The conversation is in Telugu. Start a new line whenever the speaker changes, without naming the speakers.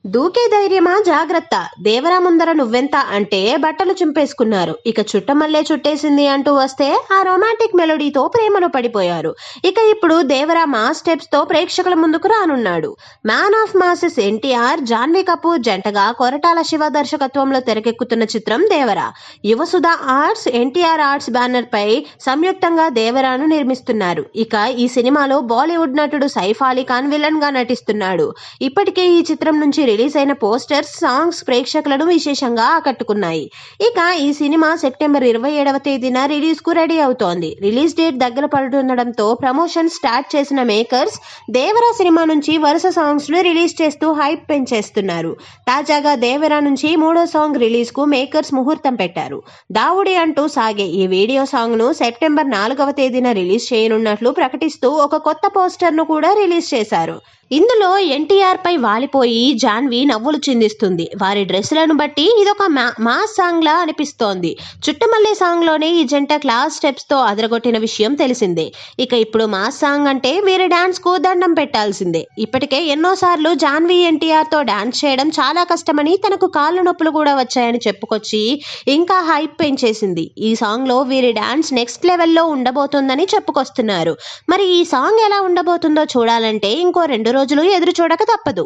దూకే ధైర్యమా జాగ్రత్త, దేవరా ముందర నువ్వెంత అంటే బట్టలు చింపేసుకున్నారు. ఇక చుట్టమల్లే చుట్టేసింది అంటూ వస్తే ఆ రొమాంటిక్ మెలోడీతో ప్రేమలో పడిపోయారు. ఇక ఇప్పుడు దేవరా మాస్ స్టెప్స్ తో ప్రేక్షకుల ముందుకు రానున్నాడు. Man of masses NTR, Janhvi Kapoor జంటగా కొరటాల శివ దర్శకత్వంలో తెరకెక్కుతున్న చిత్రం Devara. Yuvasudha arts, NTR arts banner పై సంయుక్తంగా దేవరాను నిర్మిస్తున్నారు. ఇక ఈ సినిమాలో బాలీవుడ్ నటుడు సైఫ్ అలీ ఖాన్ విలన్ గా నటిస్తున్నాడు. ఇప్పటికే ఈ చిత్రం నుంచి రిలీజ్ అయిన పోస్టర్స్, సాంగ్స్ ప్రేక్షకులను విశేషంగా ఆకట్టుకున్నాయి. ఇక ఈ సినిమా సెప్టెంబర్ 27వ తేదీన రిలీజ్ కు రెడీ అవుతోంది. రిలీజ్ డేట్ దగ్గర పడుతుండడంతో ప్రమోషన్ స్టార్ట్ చేసిన మేకర్స్ దేవరా సినిమా నుంచి వరుస సాంగ్స్ ను రిలీజ్ చేస్తూ హైప్ పెంచేస్తున్నారు. తాజాగా దేవరా నుంచి 3వ సాంగ్ రిలీజ్ కు మేకర్స్ ముహూర్తం పెట్టారు. దావుడి అంటూ సాగే ఈ వీడియో సాంగ్ ను సెప్టెంబర్ 4వ తేదీన రిలీజ్ చేయనున్నట్లు ప్రకటిస్తూ ఒక కొత్త పోస్టర్ ను కూడా రిలీజ్ చేశారు. ఇందులో ఎన్టీఆర్ పై వాలిపోయి జాన్వి నవ్వులు చిందిస్తుంది. వారి డ్రెస్సులను బట్టి ఇదొక మాస్ సాంగ్ లా అనిపిస్తోంది. చుట్టమల్లే సాంగ్ లోనే ఈ జంట క్లాస్ స్టెప్స్ తో అదరగొట్టిన విషయం తెలిసిందే. ఇక ఇప్పుడు మాస్ సాంగ్ అంటే వీరి డాన్స్ కు దండం పెట్టాల్సిందే. ఇప్పటికే ఎన్నోసార్లు జాన్వి ఎన్టీఆర్ తో డాన్స్ చేయడం చాలా కష్టమని, తనకు కాళ్ళు నొప్పులు కూడా వచ్చాయని చెప్పుకొచ్చి ఇంకా హైప్ పెంచేసింది. ఈ సాంగ్ లో వీరి డాన్స్ నెక్స్ట్ లెవెల్లో ఉండబోతుందని చెప్పుకొస్తున్నారు. మరి ఈ సాంగ్ ఎలా ఉండబోతుందో చూడాలంటే ఇంకో 2 రోజులు ఎదురు చూడక తప్పదు.